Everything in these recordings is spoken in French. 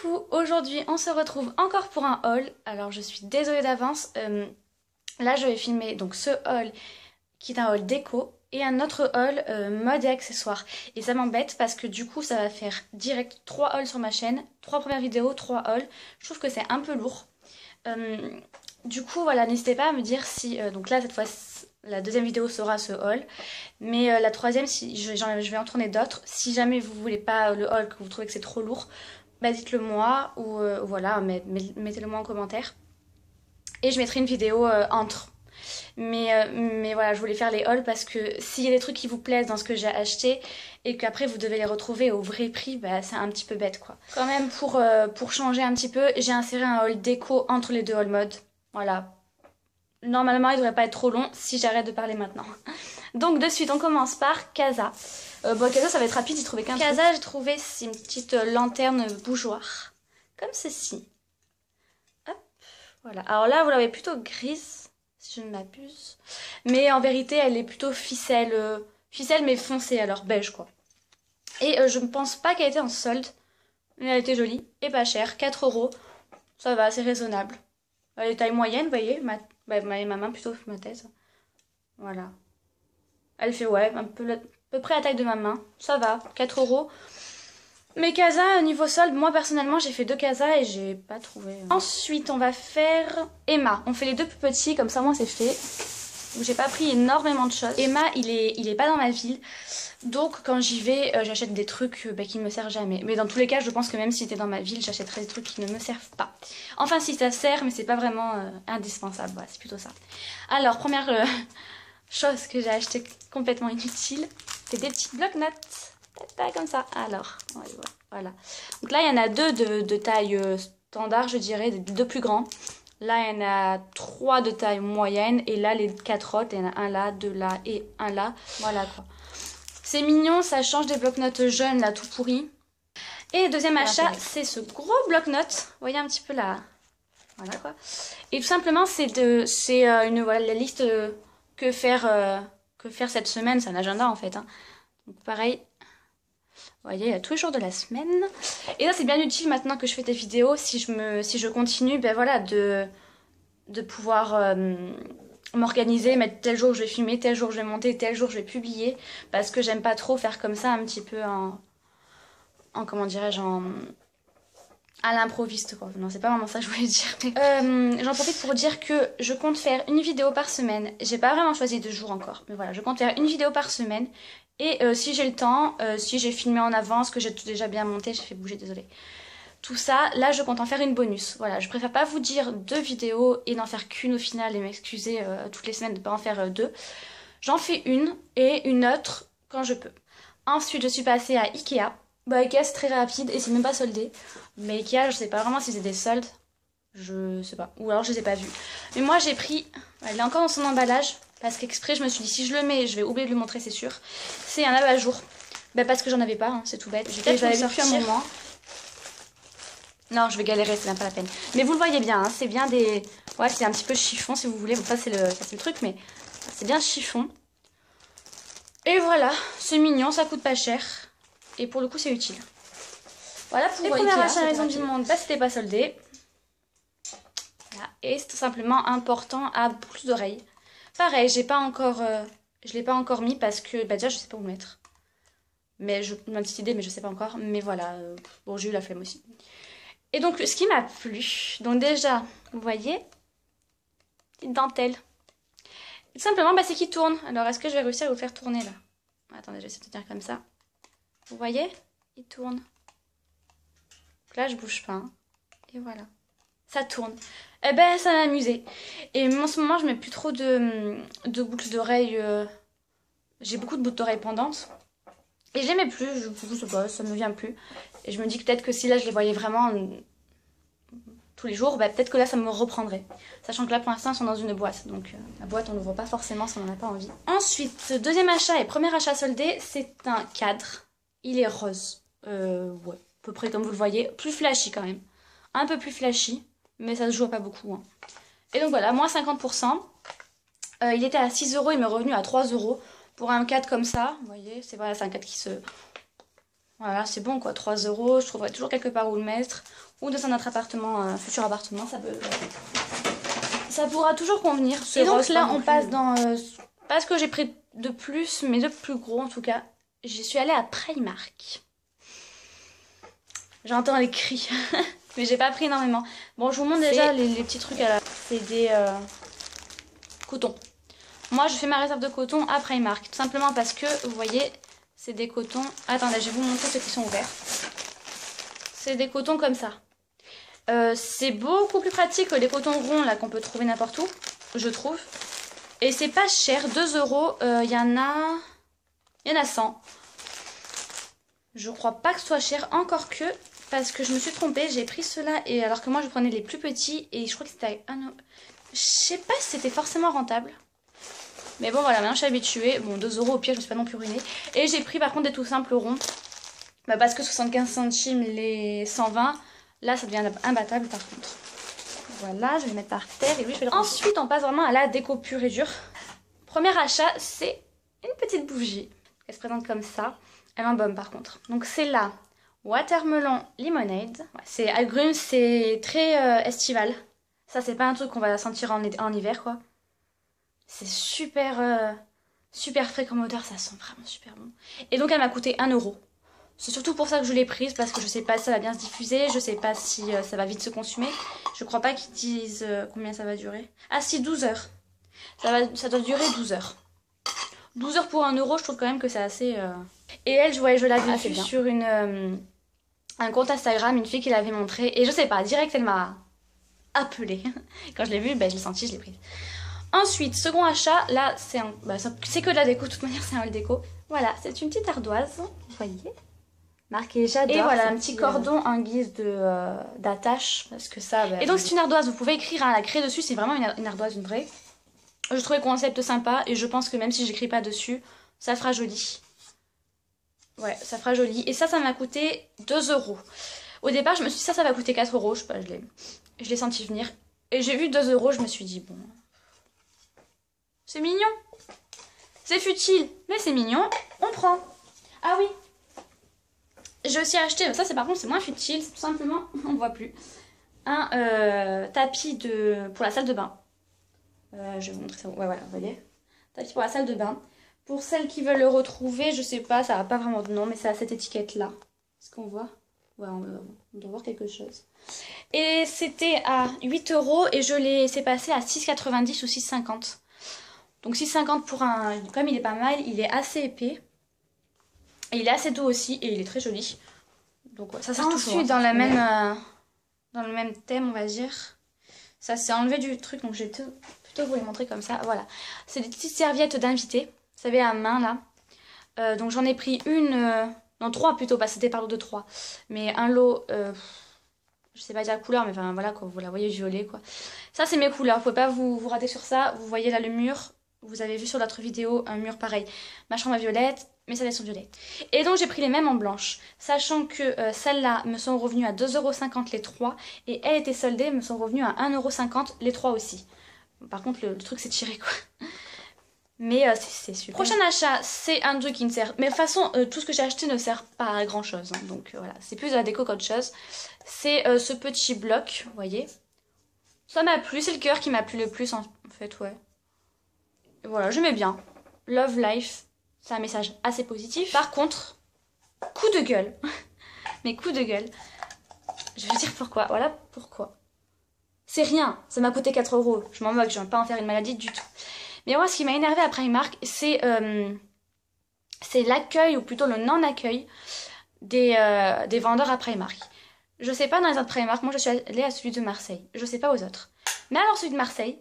Coucou, aujourd'hui on se retrouve encore pour un haul. Alors je suis désolée d'avance, là je vais filmer donc ce haul qui est un haul déco et un autre haul mode et accessoires. Et ça m'embête parce que du coup ça va faire direct 3 hauls sur ma chaîne, 3 premières vidéos, 3 hauls. Je trouve que c'est un peu lourd. Du coup voilà, n'hésitez pas à me dire si, donc là cette fois la deuxième vidéo sera ce haul, mais la troisième, si je vais en tourner d'autres. Si jamais vous voulez pas le haul, que vous trouvez que c'est trop lourd, bah dites-le moi ou voilà, mettez-le moi en commentaire. Et je mettrai une vidéo entre. Mais voilà, je voulais faire les hauls parce que s'il y a des trucs qui vous plaisent dans ce que j'ai acheté et qu'après vous devez les retrouver au vrai prix, bah c'est un petit peu bête quoi. Quand même pour changer un petit peu, j'ai inséré un haul déco entre les deux hauls mode. Voilà. Normalement, il devrait pas être trop long si j'arrête de parler maintenant. Donc de suite, on commence par Casa. Bon, Casa, ça va être rapide, j'ai trouvé qu'un truc. Casa, j'ai trouvé, c'est une petite lanterne bougeoir. Comme ceci. Hop, voilà. Alors là, vous l'avez plutôt grise, si je ne m'abuse. Mais en vérité, elle est plutôt ficelle. Ficelle, mais foncée, alors beige, quoi. Et je ne pense pas qu'elle était en solde. Mais elle était jolie et pas chère. 4 €. Ça va, c'est raisonnable. Elle est taille moyenne, vous voyez. Ma main plutôt, ma tête. Voilà. Elle fait, ouais, à peu près la taille de ma main. Ça va, 4 €. Mais Casa, niveau solde, moi personnellement, j'ai fait 2 Casa et j'ai pas trouvé. Ensuite, on va faire Emma. On fait les deux plus petits, comme ça, moi, c'est fait. J'ai pas pris énormément de choses. Emma, il est pas dans ma ville. Donc, quand j'y vais, j'achète des trucs qui me servent jamais. Mais dans tous les cas, je pense que même si c'était dans ma ville, j'achèterais des trucs qui ne me servent pas. Enfin, si ça sert, mais c'est pas vraiment indispensable. Voilà, c'est plutôt ça. Alors, première chose que j'ai acheté complètement inutile, c'est des petites bloc-notes. Comme ça. Alors, voilà. Donc là, il y en a deux de taille standard, je dirais, des deux plus grands. Là, il y en a 3 de taille moyenne. Et là, les 4 autres, il y en a un là, 2 là et un là. Voilà quoi. C'est mignon, ça change des bloc-notes jaunes, là, tout pourri. Et le deuxième achat, c'est ce gros bloc-notes. Vous voyez un petit peu là. Voilà quoi. Et tout simplement, c'est voilà, la liste que faire cette semaine. C'est un agenda en fait. Hein. Donc pareil. Vous voyez, il y a tous les jours de la semaine. Et là, c'est bien utile maintenant que je fais des vidéos. Si je continue, ben voilà, de pouvoir m'organiser, mettre tel jour je vais filmer, tel jour je vais monter, tel jour je vais publier. Parce que j'aime pas trop faire comme ça un petit peu en comment dirais-je, à l'improviste quoi. Non, c'est pas vraiment ça que je voulais dire. J'en profite pour dire que je compte faire une vidéo par semaine. J'ai pas vraiment choisi de jour encore. Mais voilà, je compte faire une vidéo par semaine. Et si j'ai le temps, si j'ai filmé en avance, que j'ai tout déjà bien monté, j'ai fait bouger, désolé. Tout ça, là je compte en faire une bonus. Voilà, je préfère pas vous dire 2 vidéos et n'en faire qu'une au final et m'excuser toutes les semaines de pas en faire 2. J'en fais une et une autre quand je peux. Ensuite, je suis passée à Ikea. Bah Ikea c'est très rapide et c'est même pas soldé. Mais Ikea, je sais pas vraiment si c'est des soldes. Je sais pas. Ou alors je les ai pas vus. Mais moi j'ai pris, elle est encore dans son emballage. Parce qu'exprès je me suis dit si je le mets, je vais oublier de le montrer c'est sûr. C'est un abat-jour. Bah parce que j'en avais pas, hein, c'est tout bête. J'ai peut-être vu depuis un moment. Non, je vais galérer, c'est même pas la peine. Mais vous le voyez bien, hein, c'est bien des... Ouais, c'est un petit peu chiffon si vous voulez. Bon, ça c'est le truc, mais c'est bien chiffon. Et voilà, c'est mignon, ça coûte pas cher. Et pour le coup, c'est utile. Voilà pour les premiers achats à la Maison du Monde, bah c'était pas soldé. Voilà. Et c'est tout simplement important à boucle d'oreille. Pareil, je l'ai pas encore mis parce que bah déjà je sais pas où le mettre. Mais j'ai une petite idée, mais je sais pas encore. Mais voilà, bon j'ai eu la flemme aussi. Et donc ce qui m'a plu, donc déjà, vous voyez, petite dentelle. Et tout simplement, bah, c'est qu'il tourne. Alors est-ce que je vais réussir à vous faire tourner là? Attendez, je vais essayer de tenir comme ça. Vous voyez, il tourne. Donc là je bouge pas. Hein. Et voilà. Ça tourne. Eh ben, ça m'a amusé. Et en ce moment, je mets plus trop de boucles d'oreilles. J'ai beaucoup de boucles d'oreilles pendantes. Et je les mets plus. Je sais pas, ça me vient plus. Et je me dis que peut-être que si là, je les voyais vraiment tous les jours, bah, peut-être que là, ça me reprendrait. Sachant que là, pour l'instant, elles sont dans une boîte. Donc, la boîte, on ne l'ouvre pas forcément si on n'en a pas envie. Ensuite, deuxième achat et premier achat soldé, c'est un cadre. Il est rose. Ouais, à peu près comme vous le voyez. Plus flashy quand même. Un peu plus flashy. Mais ça se joue pas beaucoup. Hein. Et donc voilà, moins 50%. Il était à 6 €, il m'est revenu à 3 €. Pour un cadre comme ça, vous voyez, c'est un cadre qui se... Voilà, c'est bon quoi, 3 €. Je trouverai toujours quelque part où le mettre. ou dans un autre appartement, futur appartement, ça pourra toujours convenir. Et donc là on passe dans pas ce que j'ai pris de plus, mais de plus gros en tout cas. J'y suis allée à Primark. J'entends les cris, mais j'ai pas pris énormément. Bon, je vous montre déjà les petits trucs à la... C'est des cotons. Moi, je fais ma réserve de coton à Primark, tout simplement parce que, vous voyez, c'est des cotons... Attendez, je vais vous montrer ceux qui sont ouverts. C'est des cotons comme ça. C'est beaucoup plus pratique que les cotons ronds là qu'on peut trouver n'importe où, je trouve. Et c'est pas cher, 2 €. Il y en a 100. Je crois pas que ce soit cher, encore que, parce que je me suis trompée, j'ai pris ceux-là, et alors que moi je prenais les plus petits, et je crois que c'était à 1 €. Je sais pas si c'était forcément rentable. Mais bon voilà, maintenant je suis habituée. Bon, 2 € au pire, je me suis pas non plus ruinée. Et j'ai pris par contre des tout simples ronds. Bah, parce que 75 centimes les 120, là ça devient imbattable par contre. Voilà, je vais le mettre par terre et lui je vais le ranger. Ensuite on passe vraiment à la déco pure et dure. Premier achat, c'est une petite bougie. Elle se présente comme ça. Elle embaume par contre. Donc c'est la Watermelon Lemonade. Ouais, c'est agrumes, c'est très estival. Ça c'est pas un truc qu'on va sentir en hiver quoi. C'est super, super frais comme odeur, ça sent vraiment super bon. Et donc elle m'a coûté 1 €. C'est surtout pour ça que je l'ai prise, parce que je sais pas si ça va bien se diffuser, je sais pas si ça va vite se consumer. Je crois pas qu'ils disent combien ça va durer. Ah si, 12 heures. Ça doit durer 12 heures. 12 heures pour 1 €, je trouve quand même que c'est assez... Et elle, je l'avais vue sur un compte Instagram, une fille qui l'avait montré. Et je sais pas, direct elle m'a appelée. Quand je l'ai vue, ben, je l'ai sentie, je l'ai prise. Ensuite, second achat, là c'est que de la déco, de toute manière c'est un haul déco. Voilà, c'est une petite ardoise, vous voyez. Marqué j'adore. Et voilà, un petit cordon en guise d'attache, parce que ça... Bah, et donc c'est une ardoise, vous pouvez écrire à la craie dessus, c'est vraiment une ardoise, une vraie. Je trouvais le concept sympa, et je pense que même si j'écris pas dessus, ça fera joli. Ouais, ça fera joli. Et ça m'a coûté 2 €. Au départ, je me suis dit ça va coûter 4 €, je sais pas, je l'ai senti venir. Et j'ai vu 2 €, je me suis dit bon... C'est mignon. C'est futile, mais c'est mignon, on prend. Ah oui. J'ai aussi acheté, ça c'est par contre c'est moins futile, c'est tout simplement, on ne voit plus, un tapis pour la salle de bain. Je vais vous montrer ça, ouais voilà, vous voyez. Tapis pour la salle de bain. Pour celles qui veulent le retrouver, je sais pas, ça n'a pas vraiment de nom, mais c'est à cette étiquette là. Est-ce qu'on voit? Ouais, on doit voir quelque chose. Et c'était à 8 € et je l'ai laissé passer à 6,90 ou 6,50. Donc 6,50 pour un... Comme il est pas mal, il est assez épais. Et il est assez doux aussi et il est très joli. Donc ça sert toujours. Ensuite, dans le même thème, on va dire. Ça s'est enlevé du truc, donc je vais plutôt vous les montrer comme ça. Voilà. C'est des petites serviettes d'invité. Vous savez, à main là. Donc j'en ai pris une... non, 3 plutôt, parce que c'était par lot de 3. Mais un lot... je sais pas dire la couleur, mais enfin voilà, quoi, vous la voyez violet quoi. Ça c'est mes couleurs, vous pouvez pas vous rater sur ça. Vous voyez là le mur. Vous avez vu sur l'autre vidéo un mur pareil. Ma chambre est violette, mes salles sont violettes. Et donc j'ai pris les mêmes en blanche. Sachant que celles-là me sont revenues à 2,50 € les 3. Et elles étaient soldées, me sont revenues à 1,50 € les 3 aussi. Par contre le truc s'est tiré quoi. Mais c'est super. Prochain achat, c'est un truc qui ne sert... Mais de toute façon, tout ce que j'ai acheté ne sert pas à grand chose. Hein. Donc voilà, c'est plus de la déco qu'autre chose. C'est ce petit bloc, vous voyez. Ça m'a plu, c'est le cœur qui m'a plu le plus en fait, ouais. Et voilà, je mets bien. Love life, c'est un message assez positif. Par contre, coup de gueule. Mais coup de gueule. Je vais dire pourquoi. Voilà pourquoi. C'est rien, ça m'a coûté 4 €. Je m'en moque, je ne vais pas en faire une maladie du tout. Mais moi, ce qui m'a énervé à Primark, c'est l'accueil, ou plutôt le non-accueil des vendeurs à Primark. Je sais pas dans les autres Primark, moi je suis allée à celui de Marseille. Je sais pas aux autres. Mais alors celui de Marseille,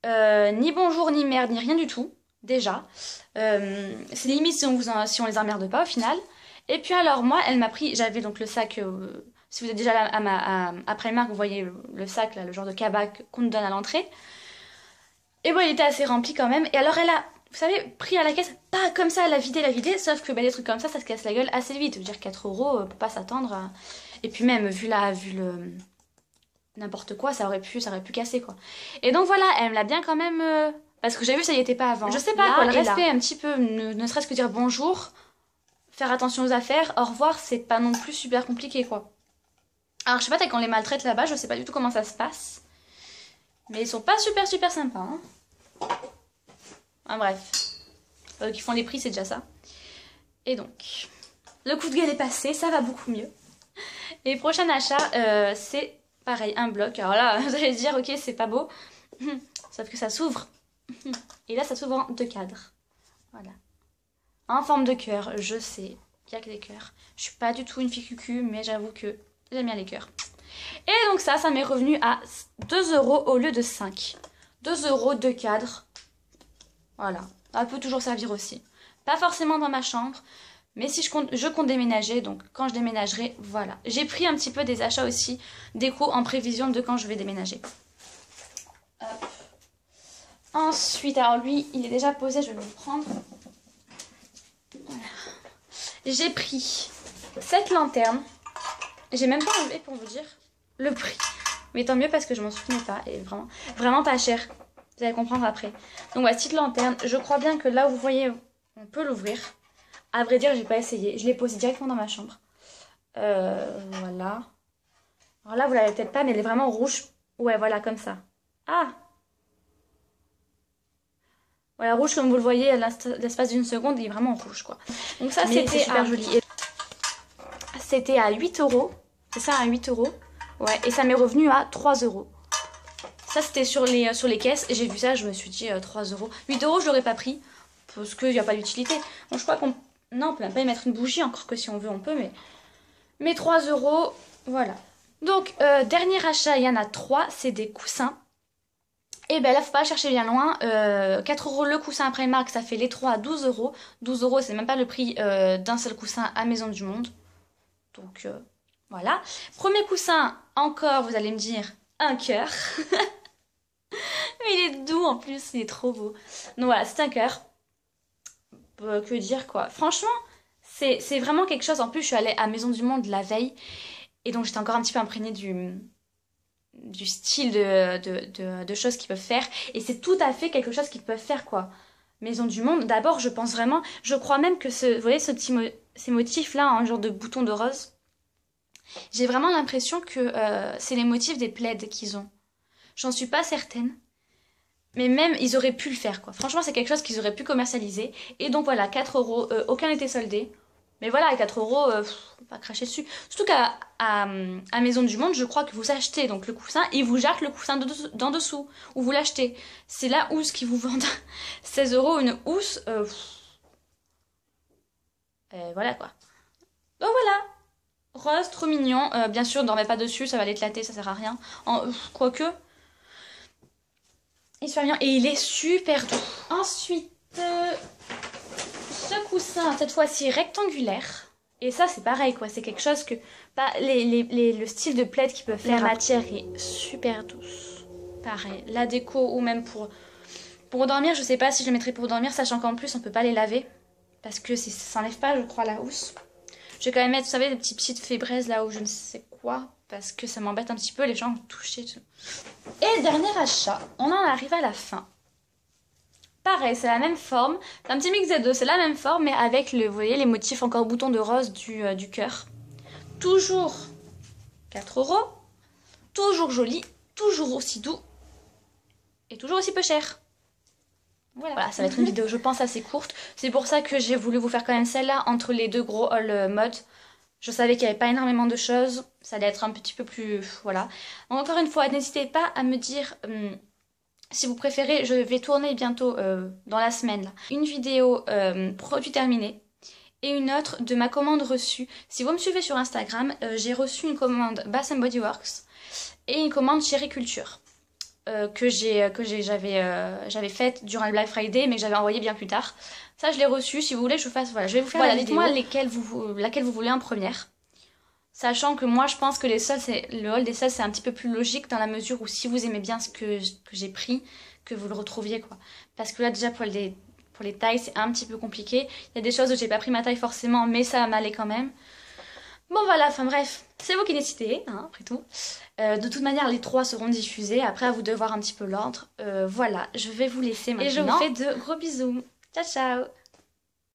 ni bonjour, ni merde, ni rien du tout, déjà. C'est limite si on les emmerde pas au final. Et puis alors moi, elle m'a pris, j'avais donc le sac, si vous êtes déjà là à Primark, vous voyez le sac, là, le genre de cabas qu'on nous donne à l'entrée. Et bon, il était assez rempli quand même. Et alors elle a, vous savez, pris à la caisse, pas comme ça, la vider, sauf que bah, des trucs comme ça se casse la gueule assez vite. Je veux dire 4 € pour pas s'attendre à... Et puis même, vu le... n'importe quoi, ça aurait pu casser quoi. Et donc voilà, elle me l'a bien quand même... Parce que j'ai vu ça y était pas avant. Je sais pas là, quoi, le respect un petit peu, ne serait-ce que dire bonjour, faire attention aux affaires, au revoir, c'est pas non plus super compliqué quoi. Alors je sais pas quand on les maltraite là-bas, je sais pas du tout comment ça se passe. Mais ils sont pas super sympas. Hein. Ah, bref. Qui font les prix, c'est déjà ça. Et donc, le coup de gueule est passé, ça va beaucoup mieux. Et prochain achat, c'est pareil, un bloc. Alors là, vous allez dire, ok, c'est pas beau. Sauf que ça s'ouvre. Et là, ça s'ouvre en 2 cadres. Voilà. En forme de cœur, je sais. Il n'y a que des cœurs. Je suis pas du tout une fille cucu, mais j'avoue que j'aime bien les cœurs. Et donc ça m'est revenu à 2 € au lieu de 5. 2 € 2 cadres. Voilà. Ça peut toujours servir aussi. Pas forcément dans ma chambre. Mais si je compte déménager, donc quand je déménagerai, voilà. J'ai pris un petit peu des achats aussi déco en prévision de quand je vais déménager. Hop. Ensuite, alors lui, il est déjà posé, je vais le prendre. Voilà. J'ai pris cette lanterne. J'ai même pas enlevé pour vous dire le prix. Mais tant mieux parce que je m'en souvenais pas. Et vraiment pas cher. Vous allez comprendre après. Donc voilà, petite lanterne. Je crois bien que là, vous voyez, on peut l'ouvrir. À vrai dire, j'ai pas essayé. Je l'ai posée directement dans ma chambre. Voilà. Alors là, vous l'avez peut-être pas, mais elle est vraiment rouge. Ouais, voilà, comme ça. Ah! Voilà, rouge comme vous le voyez, à l'espace d'une seconde, il est vraiment rouge, quoi. Donc ça, c'était super joli. C'était à 8 €. C'est ça, à 8 €. Ouais, et ça m'est revenu à 3 €. Ça, c'était sur les caisses. Et j'ai vu ça, je me suis dit 3 €. 8 € je l'aurais pas pris. Parce qu'il n'y a pas d'utilité. Bon, je crois qu'on... Non, on peut même pas y mettre une bougie. Encore que si on veut, on peut. Mais 3 €, voilà. Donc, dernier achat, il y en a 3. C'est des coussins. Et ben là, faut pas chercher bien loin. 4 € le coussin après marque, ça fait les 3 à 12 €. 12 €, c'est même pas le prix d'un seul coussin à Maison du Monde. Donc, voilà. Premier coussin, encore, vous allez me dire, un cœur. Mais il est doux en plus, il est trop beau. Donc voilà, c'est un cœur. Que dire quoi. Franchement, c'est vraiment quelque chose. En plus, je suis allée à Maison du Monde la veille. Et donc, j'étais encore un petit peu imprégnée du style de choses qu'ils peuvent faire. Et c'est tout à fait quelque chose qu'ils peuvent faire, quoi. Maison du Monde, d'abord, je pense vraiment... Je crois même que vous voyez ces motifs-là, en genre de bouton de rose, j'ai vraiment l'impression que c'est les motifs des plaids qu'ils ont. J'en suis pas certaine. Mais même, ils auraient pu le faire, quoi. Franchement, c'est quelque chose qu'ils auraient pu commercialiser. Et donc, voilà, 4 €. Aucun n'était soldé. Mais voilà, à 4 €, faut pas cracher dessus. Surtout qu'à Maison du Monde, je crois que vous achetez donc le coussin et ils vous jettent le coussin d'en dessous. Ou vous l'achetez. C'est la housse qui vous vendent 16 € une housse. Voilà, quoi. Donc voilà. Rose, trop mignon. Bien sûr, ne dormez pas dessus, ça va l'éclater, ça sert à rien. Quoique... Il soit mignon et il est super doux. Ensuite, ce coussin, cette fois-ci rectangulaire. Et ça, c'est pareil, quoi. C'est quelque chose que... le style de plaid qu'ils peuvent faire. La matière est super douce. Pareil, la déco ou même pour dormir, je sais pas si je le mettrai pour dormir, sachant qu'en plus, on peut pas les laver. Parce que ça s'enlève pas, je crois, la housse. Je vais quand même mettre, vous savez, des petites fébraises là où je ne sais quoi. Parce que ça m'embête un petit peu, les gens ont touché. Et dernier achat, on en arrive à la fin. Pareil, c'est la même forme. C'est un petit mix des deux, c'est la même forme, mais avec, vous voyez, les motifs encore boutons de rose du cœur. Toujours 4 €. Toujours joli, toujours aussi doux. Et toujours aussi peu cher. Voilà, ça va être une vidéo, je pense, assez courte. C'est pour ça que j'ai voulu vous faire quand même celle-là entre les deux gros hauls mode. Je savais qu'il n'y avait pas énormément de choses. Ça allait être un petit peu plus... Voilà. Donc, encore une fois, n'hésitez pas à me dire si vous préférez. Je vais tourner bientôt, dans la semaine, là, une vidéo produit terminé et une autre de ma commande reçue. Si vous me suivez sur Instagram, j'ai reçu une commande Bath Body Works et une commande Chérie Culture. Que j'avais faite durant le Black Friday, mais que j'avais envoyé bien plus tard. Ça, je l'ai reçu. Si vous voulez, je vous fasse... Voilà, je vais vous faire la vidéo. Dites-moi laquelle vous voulez en première. Sachant que moi, je pense que le haul des sols, c'est un petit peu plus logique dans la mesure où si vous aimez bien ce que j'ai pris, que vous le retrouviez, quoi. Parce que là, déjà, pour les tailles, c'est un petit peu compliqué. Il y a des choses où j'ai pas pris ma taille forcément, mais ça m'allait quand même. Bon voilà, enfin bref, c'est vous qui décidez, hein, après tout. De toute manière, les 3 seront diffusés. Après, à vous de voir un petit peu l'ordre. Voilà, je vais vous laisser maintenant. Et je vous fais de gros bisous. Ciao, ciao!